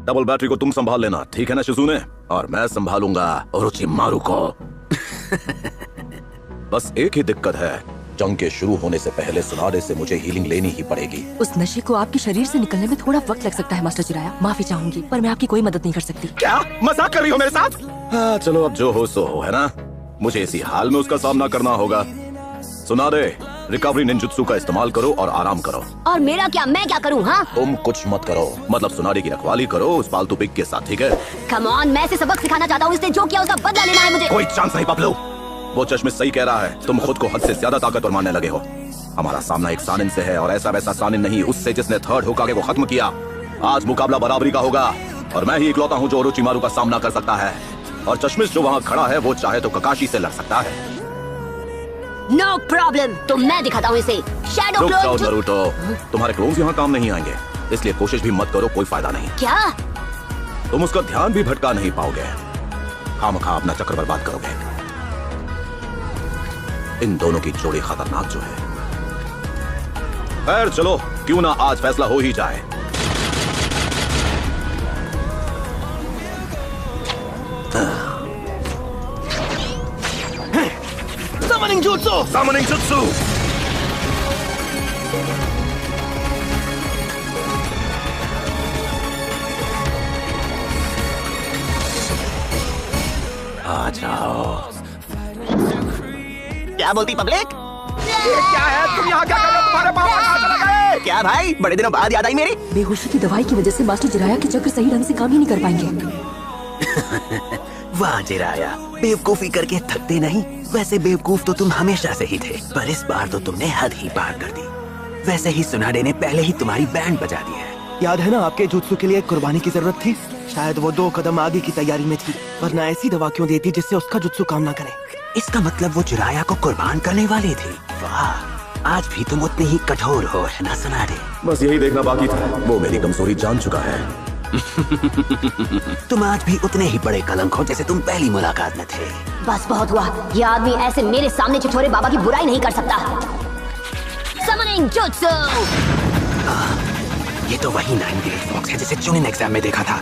Double battery को तुम संभाल लेना, ठीक है ना शिज़ुने? और मैं संभालूंगा ओरोचिमारू को। बस एक ही दिक्कत है, जंग के शुरू होने से पहले सुनाडे से मुझे हीलिंग लेनी ही पड़ेगी। उस नशे को आपके शरीर से निकलने में थोड़ा वक्त लग सकता है मास्टर जिराया। माफी चाहूंगी पर मैं आपकी कोई मदद नहीं कर सकती। क्या मजाक कर रही हो मेरे साथ? हाँ चलो अब जो हो सो हो, है ना? मुझे इसी हाल में उसका सामना करना होगा। सुनाडे, रिकवरी निंजुत्सु का इस्तेमाल करो और आराम करो। और मेरा क्या, मैं क्या करूँ? हाँ तुम कुछ मत करो, मतलब सुनाडे की रखवाली करो उस पालतू पिग के साथ, ठीक है? कम ऑन, मैं इसे सबक सिखाना चाहता हूँ। इसने जो किया उसका बदला लेना है मुझे। कोई चांस नहीं पपलू, वो चश्मे सही कह रहा है। तुम खुद को हद से ज्यादा ताकतवर मानने लगे हो। हमारा सामना एक सानिन से है और ऐसा वैसा सानिन नहीं, उससे जिसने थर्ड होकागे को खत्म किया। आज मुकाबला बराबरी का होगा और मैं ही इकलौता हूँ जो ओरोचिमारू का सामना कर सकता है। और चश्मिश जो वहाँ खड़ा है वो चाहे तो ककाशी से लड़ सकता है। नो प्रॉब्लम, तो मैं दिखाता हूँ इसे। शैडो रुक जाओ क्लोन। नारुतो, तुम्हारे क्लोन्स यहाँ काम नहीं आएंगे, इसलिए कोशिश भी मत करो, कोई फायदा नहीं। क्या? तुम उसका ध्यान भी भटका नहीं पाओगे, खामखा अपना चक्कर बर्बाद करोगे। इन दोनों की जोड़ी खतरनाक जो है। खैर चलो, क्यों ना आज फैसला हो ही जाए। Summoning Jutsu! Summoning Jutsu! आ जाओ। क्या बोलती पब्लिक? ये क्या है? तुम यहाँ क्या कर रहे हो? तुम्हारे पापा कहाँ चले गए? क्या भाई, बड़े दिनों बाद याद आई मेरी? बेहोशी की दवाई की वजह से मास्टर जिराया के चक्र सही ढंग से काम ही नहीं कर पाएंगे। वाह जिराया, बेवकूफी करके थकते नहीं। वैसे बेवकूफ तो तुम हमेशा से ही थे, पर इस बार तो तुमने हद ही पार कर दी। वैसे ही सुनाडे ने पहले ही तुम्हारी बैंड बजा दी है। याद है ना, आपके जुत्सु के लिए कुर्बानी की जरूरत थी। शायद वो 2 कदम आगे की तैयारी में थी, वरना ऐसी दवा क्यों देती जिससे उसका जुत्सु काम ना करे। इसका मतलब वो जिराया को कुर्बान करने वाली थी। वाह, आज भी तुम उतनी ही कठोर हो, है ना सुनाडे? बस यही देखना बाकी था, वो मेरी कमजोरी जान चुका है। तुम आज भी उतने ही बड़े कलंक हो जैसे तुम पहली मुलाकात में थे। बस बहुत हुआ, ये आदमी ऐसे मेरे सामने छिछोरे बाबा की बुराई नहीं कर सकता। Summoning Jutsu! ये तो वही 9-tailed फॉक्स है जिसे चुनिन एग्जाम में देखा था।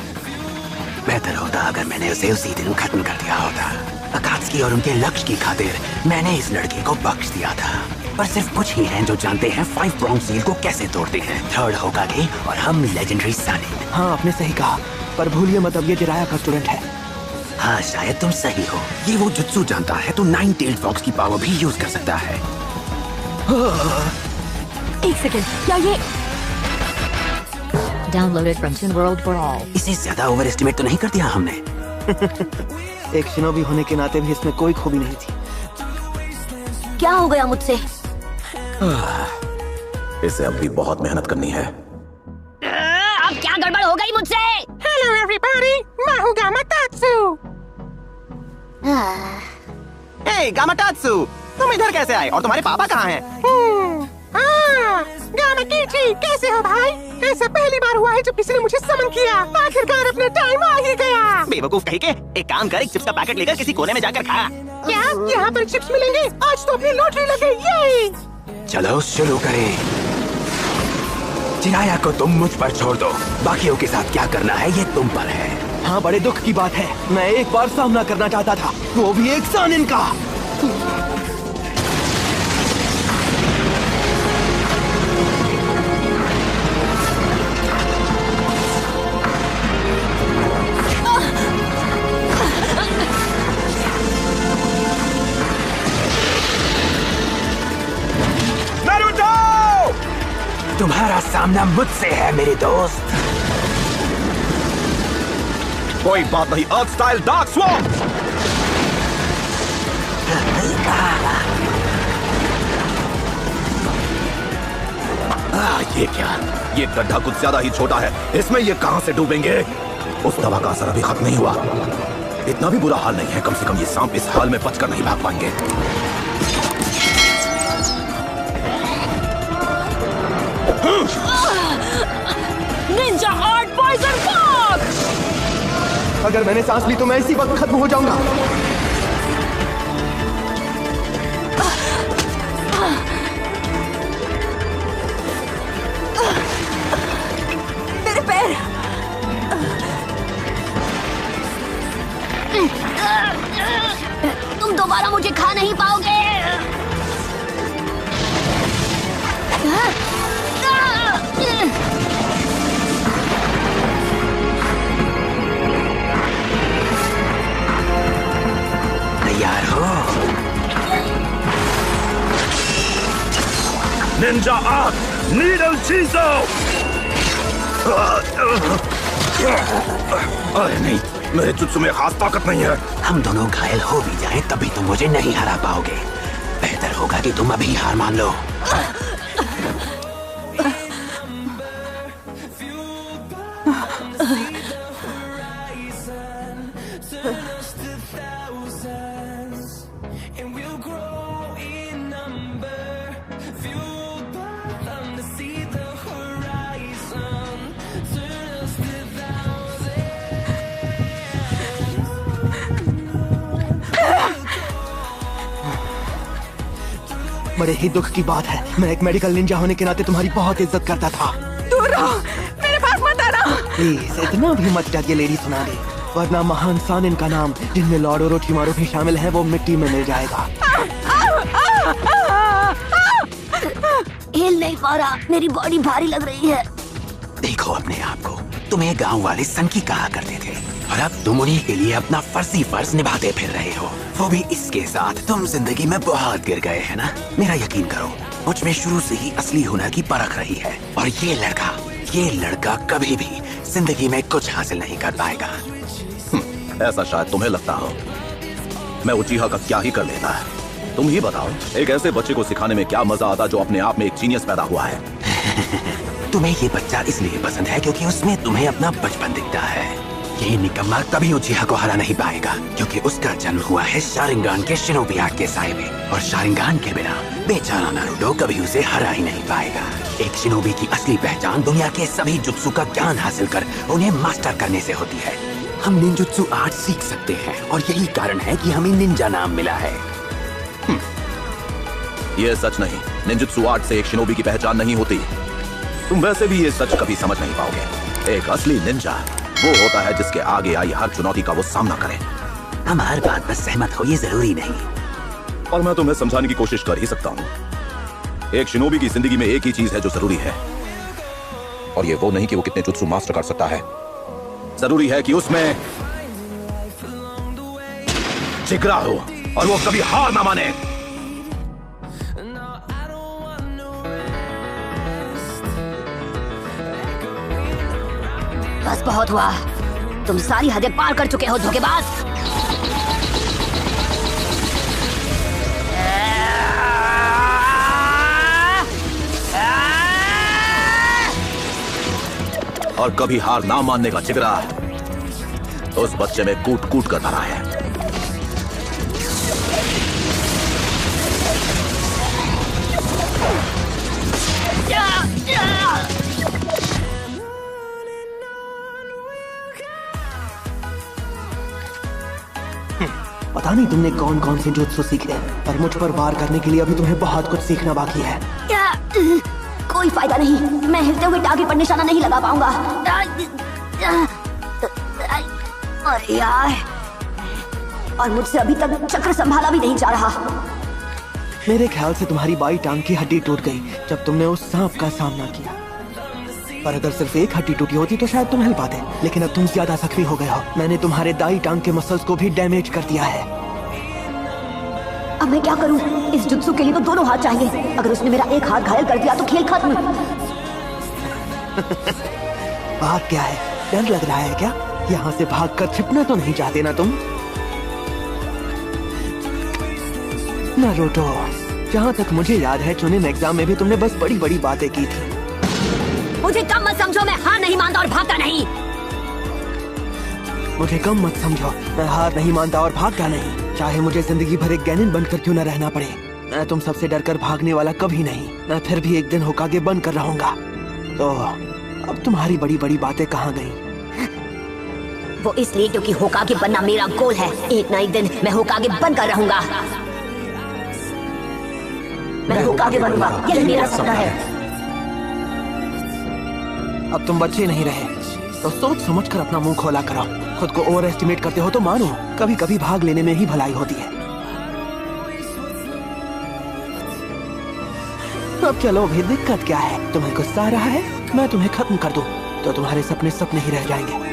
बेहतर होता अगर मैंने उसे उसी दिन खत्म कर दिया होता। अकात्सुकी और उनके लक्ष्य की खातिर मैंने इस लड़के को बख्श दिया था। पर सिर्फ कुछ ही हैं जो जानते हैं 5 prong seal को कैसे तोड़ते हैं। थर्ड होकागे और हम लेजेंडरी सानिन। हाँ आपने सही कहा, पर भूलिए मत अब ये जिराया का स्टूडेंट है। हाँ शायद तुम सही हो, ये वो जुत्सु जानता है तो 9-tailed फॉक्स की पावर भी यूज कर सकता है। एक सेकंड, क्या ये Downloaded from Toon World for all. इसे ज्यादा ओवर एस्टिमेट तो नहीं कर दिया हमने? एक शिनोबी होने के नाते भी इसमें कोई खूबी नहीं थी। क्या हो गया मुझसे? इसे अब भी बहुत मेहनत करनी है। अब क्या गड़बड़ हो गई मुझसे? हेलो एवरीबॉडी, मैं हूँ गामाटात्सु। हे गामाटात्सु, तुम इधर कैसे आए और तुम्हारे पापा कहाँ हैं? गामाकीची, कैसे हो भाई? ऐसा पहली बार हुआ है जब किसी ने मुझे समन किया। आखिरकार अपना टाइम आ ही गया। बेवकूफ कहीं के, एक काम कर, एक चिप्स का पैकेट लेकर किसी कोने में जाकर खा। क्या यहाँ पर चिप्स मिलेंगे? आज तो अपनी लॉटरी लग गई। ये चलो शुरू करें। जिराया को तुम मुझ पर छोड़ दो, बाकियों के साथ क्या करना है ये तुम पर है। हाँ बड़े दुख की बात है, मैं एक बार सामना करना चाहता था, वो भी एक सानिन का। तुम्हारा सामना मुझसे है मेरे दोस्त। कोई बात नहीं, अर्थ स्टाइल डार्क स्वॉर्म। ये क्या? ये गड्ढा कुछ ज्यादा ही छोटा है, इसमें ये कहां से डूबेंगे? उस दवा का असर अभी खत्म नहीं हुआ। इतना भी बुरा हाल नहीं है, कम से कम ये सांप इस हाल में बचकर नहीं भाग पाएंगे। Ninja art poison fog! अगर मैंने सांस ली तो मैं इसी वक्त खत्म हो जाऊंगा। मेरे पैर! तुम दोबारा मुझे खा नहीं पाओगे। तैयार हो? निंजा आर्ट नीडल चीजो। अरे नहीं, मेरे जुत्सु में खास ताकत नहीं है। हम दोनों घायल हो भी जाएं तभी तुम मुझे नहीं हरा पाओगे। बेहतर होगा कि तुम अभी हार मान लो। बड़े ही दुख की बात है, मैं एक मेडिकल निंजा होने के नाते तुम्हारी बहुत इज्जत करता था। दूर रहो, मेरे पास मत आना। प्लीज इतना भी मत डरिए लेडी सुनारी, वरना महान सानिन का नाम जिनमें लॉर्ड ओरोचिमारू भी शामिल है वो मिट्टी में मिल जाएगा। हिल नहीं पा रहा, मेरी बॉडी भारी लग रही है। देखो अपने आप को, तुम्हें गांव वाले सनकी कहा करते थे और अब तुम उन्हीं के लिए अपना फर्ज निभाते फिर रहे हो, वो भी इसके साथ तुम जिंदगी में बहुत गिर गए है ना। मेरा यकीन करो, मुझ में शुरू से ही असली हुनर की परख रही है और ये लड़का कभी भी जिंदगी में कुछ हासिल नहीं कर पाएगा। ऐसा शायद तुम्हें लगता हो। मैं उचीहा का क्या ही कर लेता है, तुम ही बताओ। एक ऐसे बच्चे को सिखाने में क्या मजा आता जो अपने आप में एक जीनियस पैदा हुआ है। तुम्हें ये बच्चा इसलिए पसंद है क्योंकि उसमें तुम्हें अपना बचपन दिखता है। ये निकम्मा कभी उचीहा को हरा नहीं पाएगा क्योंकि उसका जन्म हुआ है शारिंगान के शिनोबी आर्ट के साए में और शारिंगान के बिना बेचारा नारुतो कभी उसे हरा ही नहीं पाएगा। एक शिनोबी की असली पहचान दुनिया के सभी जुत्सु का ज्ञान हासिल कर उन्हें मास्टर करने से होती है। हम निंजुत्सु आर्ट सीख सकते हैं और यही कारण है कि हमें निंजा नाम मिला है। ये सच नहीं, निंजुत्सु आर्ट से एक शिनोबी की पहचान नहीं होती। तुम वैसे भी ये सच कभी समझ नहीं पाओगे। एक असली निंजा वो होता है जिसके आगे आई हर चुनौती का वो सामना करे। हम हर बात पर सहमत हो ये जरूरी नहीं, और मैं तुम्हें समझाने की कोशिश कर ही सकता हूँ। एक शिनोबी की जिंदगी में एक ही चीज है जो जरूरी है, और ये वो नहीं कि वो कितने जुत्सु मास्टर कर सकता है। जरूरी है कि उसमें जिगरा हो और वो कभी हार ना माने। बस बहुत हुआ, तुम सारी हदें पार कर चुके हो धोखेबाज। और कभी हार ना मानने का जिगरा उस बच्चे में कूट कूट कर भरा है। पता नहीं तुमने कौन कौन से जुत्सु सीखे, पर मुझ पर वार करने के लिए अभी तुम्हें बहुत कुछ सीखना बाकी है। कोई फायदा नहीं, मैं हिलते हुए टारगेट पर निशाना नहीं लगा पाऊंगा। अरे यार, और मुझसे अभी तक चक्र संभाला भी नहीं जा रहा। मेरे ख्याल से तुम्हारी बाई टांग की हड्डी टूट गई जब तुमने उस सांप का सामना किया, पर अगर सिर्फ एक हड्डी टूटी होती तो शायद तुम हिल पाते, लेकिन अब तुम ज्यादा जख्मी हो गए हो। मैंने तुम्हारे दाई टांग के मसल्स को भी डैमेज कर दिया है। अब मैं क्या करूं? इस जुत्सु के लिए तो दोनों हाथ चाहिए। अगर उसने मेरा एक हाथ घायल कर दिया तो खेल खत्म। बात क्या है, डर लग रहा है क्या? यहाँ से भागकर छिपना तो नहीं चाहते ना तुम? नारुतो, जहाँ तक मुझे याद है चुनिन एग्जाम में भी तुमने बस बड़ी बड़ी बातें की थी। मुझे कम मत समझो, मैं हार नहीं मानता और भागता नहीं। मुझे कम मत समझो, मैं हार नहीं मानता और भागता नहीं, चाहे मुझे जिंदगी भर एक गैनिन बनकर क्यों न रहना पड़े। मैं तुम सबसे डरकर भागने वाला कभी नहीं। मैं फिर भी एक दिन होकागे बनकर रहूंगा। तो अब तुम्हारी बड़ी बड़ी बातें कहाँ गई? वो इसलिए क्योंकि होकागे बनना मेरा गोल है। एक ना एक दिन मैं होकागे बनकर रहूंगा। मैं होकागे बनूंगा, यही मेरा सपना है। अब तुम बच्चे नहीं रहे तो सोच समझकर अपना मुंह खोला करो। खुद को ओवर एस्टिमेट करते हो तो मानो, कभी कभी भाग लेने में ही भलाई होती है। अब चलो भी, दिक्कत क्या है? तुम्हें गुस्सा आ रहा है? मैं तुम्हें खत्म कर दूं तो तुम्हारे सपने सपने ही रह जाएंगे।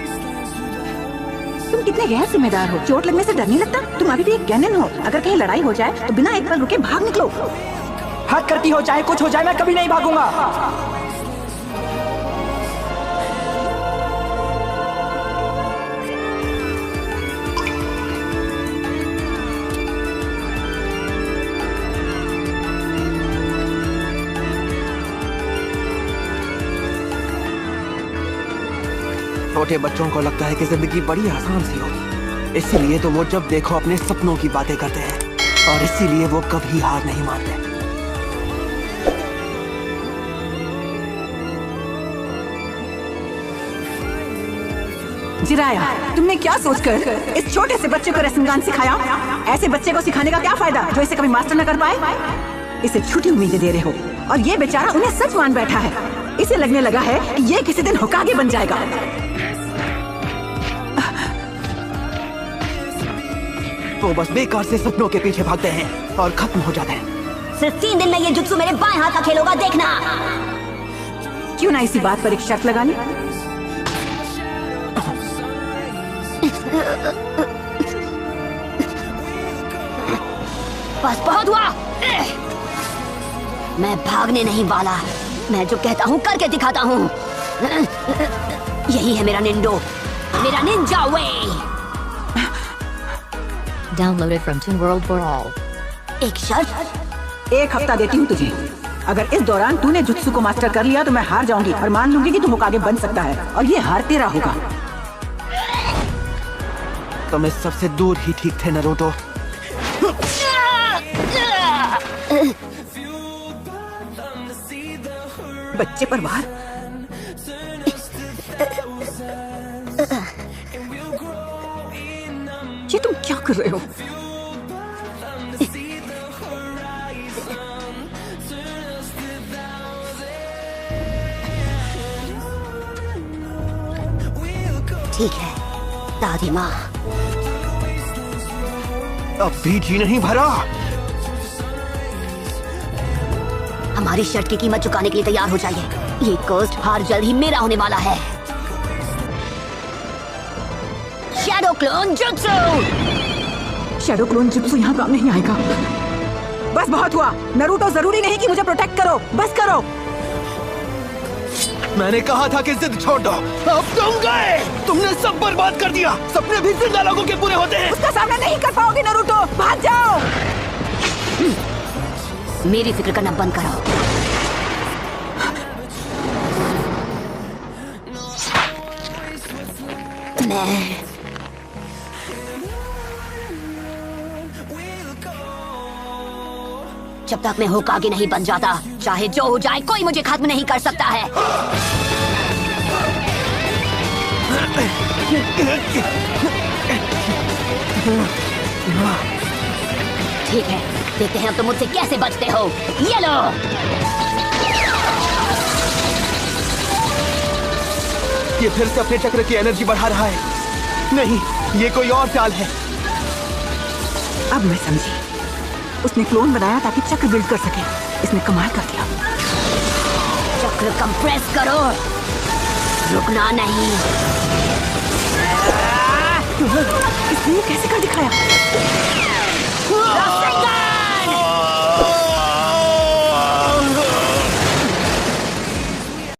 तुम कितने गैर जिम्मेदार हो। चोट लगने से डर नहीं लगता? तुम अभी भी एक कैनन हो। अगर कहीं लड़ाई हो जाए तो बिना एक पल रुके भाग निकलो। हद करती हो, चाहे कुछ हो जाए मैं कभी नहीं भागूंगा। छोटे बच्चों को लगता है कि जिंदगी बड़ी आसान सी होगी, इसीलिए तो वो जब देखो अपने सपनों की बातें करते हैं और इसीलिए वो कभी हार नहीं मानते। जिराया, तुमने क्या सोचकर इस छोटे से बच्चे को रस्मगान सिखाया? ऐसे बच्चे को सिखाने का क्या फायदा जो इसे कभी मास्टर न कर पाए? इसे झूठी उम्मीदें दे रहे हो और ये बेचारा उन्हें सच मान बैठा है। इसे लगने लगा है कि ये किसी दिन होकागे बन जाएगा। वो बस बेकार से सपनों के पीछे भागते हैं और खत्म हो जाते हैं। सिर्फ 3 दिन में ये जुत्सु मेरे बाएं हाथ का खेल होगा, देखना। क्यों ना इसी बात पर एक शर्त लगा ली? बस बहुत हुआ। मैं भागने नहीं वाला। मैं जो कहता हूँ करके दिखाता हूँ। यही है मेरा निंडो, मेरा Ninja way. Downloaded from Toon World for all. एक शर्त। 1 हफ्ता देती हूँ तुझे। अगर इस दौरान तूने जुत्सु को मास्टर कर लिया तो मैं हार जाऊंगी और मान लूंगी कि तू होकागे बन सकता है और ये हार तेरा होगा। तुम इस सबसे दूर ही ठीक थे नारुतो। बच्चे पर वार। ये तुम क्या कर रहे हो? ठीक है दादी माँ। अब भी जी नहीं भरा। हमारी शर्ट की कीमत चुकाने के लिए तैयार हो जाइए। ये कोस्ट हार जल्द ही मेरा होने वाला है। Shadow clone jutsu. Shadow clone jutsu यहाँ काम नहीं आएगा। बस बहुत हुआ। नारुतो, जरूरी नहीं कि मुझे प्रोटेक्ट करो, बस करो। मैंने कहा था कि जिद छोड़ दो। अब तुम गए, तुमने सब बर्बाद कर दिया। सपने भी जिंदा लोगों के पूरे होते हैं। उसका सामना नहीं कर पाओगे नारुतो, भाग जाओ। मेरी फिक्र करना बंद करो। मैं जब तक मैं होकागे नहीं बन जाता, चाहे जो हो जाए कोई मुझे खत्म नहीं कर सकता है। ठीक है, देखते हैं अब तुम मुझसे कैसे बचते हो। ये लो। ये फिर से अपने चक्र की एनर्जी बढ़ा रहा है। नहीं, ये कोई और चाल है। अब मैं समझी। उसने क्लोन बनाया ताकि चक्र बिल्ड कर सके। इसने कमाल कर दिया। चक्र कंप्रेस करो, रुकना नहीं। इसने कैसे कर दिखाया?